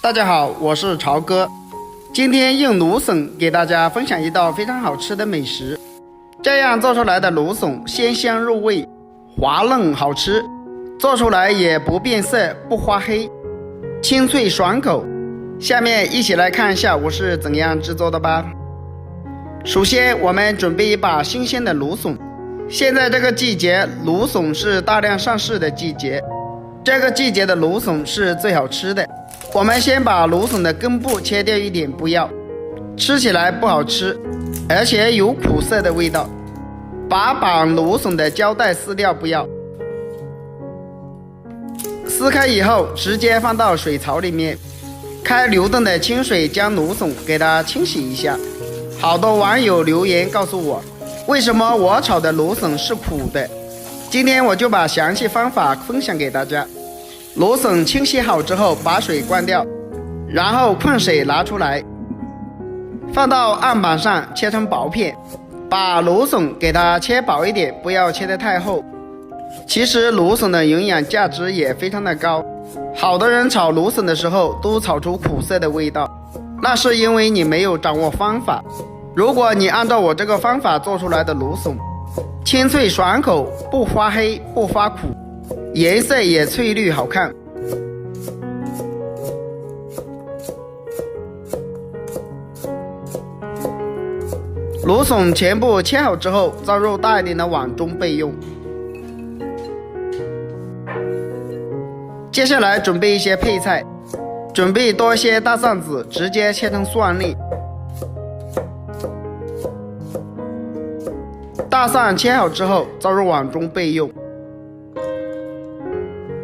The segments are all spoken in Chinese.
大家好，我是朝哥。今天用芦笋给大家分享一道非常好吃的美食。这样做出来的芦笋鲜香入味，滑嫩好吃，做出来也不变色不发黑，清脆爽口。下面一起来看一下我是怎样制作的吧。首先我们准备一把新鲜的芦笋。现在这个季节芦笋是大量上市的季节，这个季节的芦笋是最好吃的。我们先把芦笋的根部切掉一点不要，吃起来不好吃，而且有苦涩的味道。把绑芦笋的胶带撕掉不要，撕开以后直接放到水槽里面，开流动的清水将芦笋给它清洗一下。好多网友留言告诉我，为什么我炒的芦笋是苦的？今天我就把详细方法分享给大家。芦笋清洗好之后，把水关掉，然后控水拿出来，放到案板上切成薄片。把芦笋给它切薄一点，不要切得太厚。其实芦笋的营养价值也非常的高，好多人炒芦笋的时候都炒出苦涩的味道，那是因为你没有掌握方法。如果你按照我这个方法做出来的芦笋，清脆爽口，不发黑不发苦，颜色也翠绿好看。芦笋全部切好之后，装入大一点的碗中备用。接下来准备一些配菜，准备多些大蒜子，直接切成蒜粒。大蒜切好之后，装入碗中备用。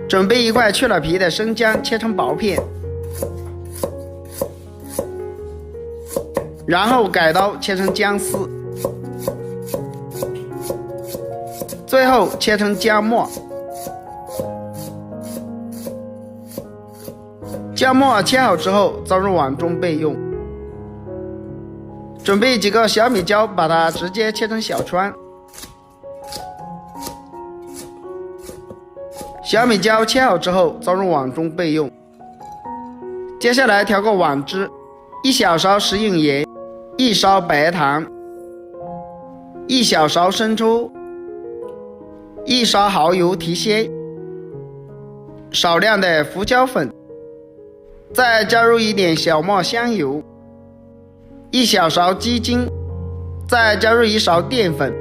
准备一块去了皮的生姜，切成薄片，然后改刀切成姜丝，最后切成姜末。姜末切好之后，装入碗中备用。准备几个小米椒，把它直接切成小圈。小米椒切好之后，装入碗中备用。接下来调个碗汁，1小勺食用盐，1勺白糖，1小勺生抽，1勺蚝油提鲜，少量的胡椒粉，再加入一点小磨香油，1小勺鸡精，再加入1勺淀粉，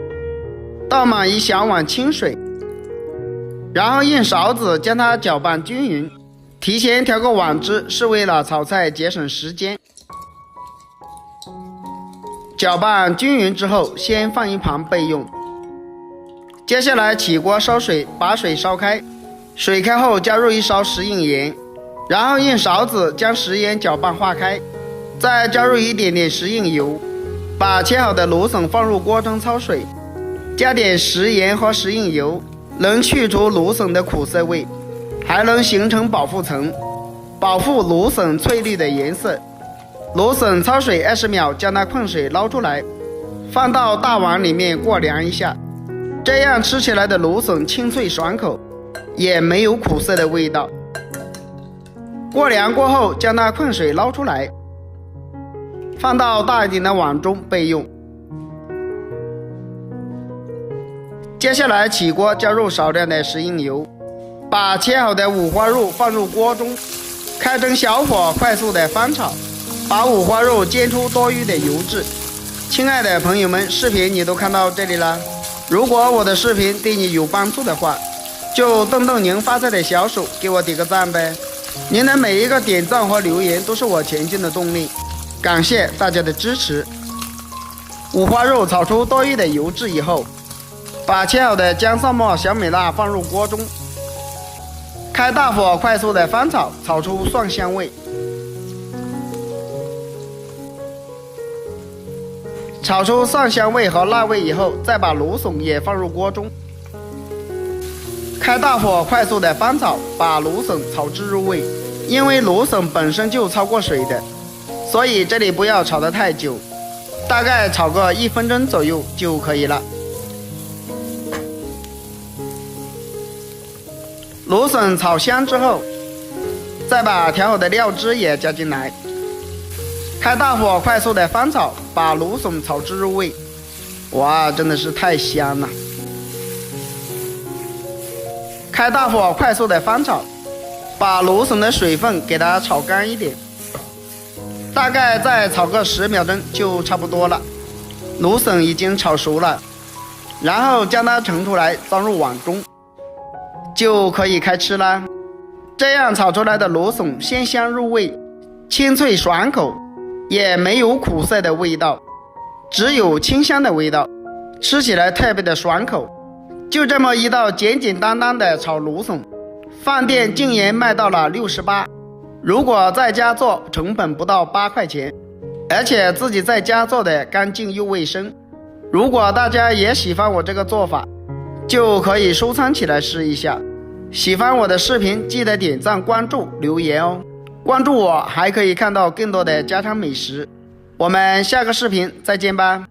倒满1小碗清水，然后用勺子将它搅拌均匀。提前调个碗汁是为了炒菜节省时间。搅拌均匀之后，先放一旁备用。接下来起锅烧水，把水烧开，水开后加入1勺食用盐，然后用勺子将食盐搅拌化开，再加入一点点食用油，把切好的芦笋放入锅中焯水，加点食盐和食用油，能去除芦笋的苦涩味，还能形成保护层，保护芦笋翠绿的颜色。芦笋焯水20秒，将它控水捞出来，放到大碗里面过凉一下，这样吃起来的芦笋清脆爽口，也没有苦涩的味道。过凉过后，将它控水捞出来，放到大一点的碗中备用。接下来起锅加入少量的食用油，把切好的五花肉放入锅中，开成小火快速的翻炒，把五花肉煎出多余的油脂。亲爱的朋友们，视频你都看到这里了，如果我的视频对你有帮助的话，就动动您发财的小手，给我点个赞呗。您的每一个点赞和留言都是我前进的动力，感谢大家的支持。五花肉炒出多余的油脂以后，把切好的姜蒜末、小米辣放入锅中，开大火快速的翻炒，炒出蒜香味。炒出蒜香味和辣味以后，再把芦笋也放入锅中，开大火快速的翻炒，把芦笋炒至入味。因为芦笋本身就焯过水的，所以这里不要炒得太久，大概炒个1分钟左右就可以了。芦笋炒香之后，再把调好的料汁也加进来，开大火快速的翻炒，把芦笋炒至入味。哇，真的是太香了！开大火快速的翻炒，把芦笋的水分给它炒干一点，大概再炒个10秒钟就差不多了。芦笋已经炒熟了，然后将它盛出来装入碗中，就可以开吃啦。这样炒出来的芦笋鲜香入味，清脆爽口，也没有苦涩的味道，只有清香的味道，吃起来特别的爽口。就这么一道简简单单的炒芦笋，饭店竟然卖到了68，如果在家做成本不到8块钱，而且自己在家做的干净又卫生。如果大家也喜欢我这个做法，就可以收藏起来试一下。喜欢我的视频记得点赞关注留言哦，关注我还可以看到更多的家常美食。我们下个视频再见吧。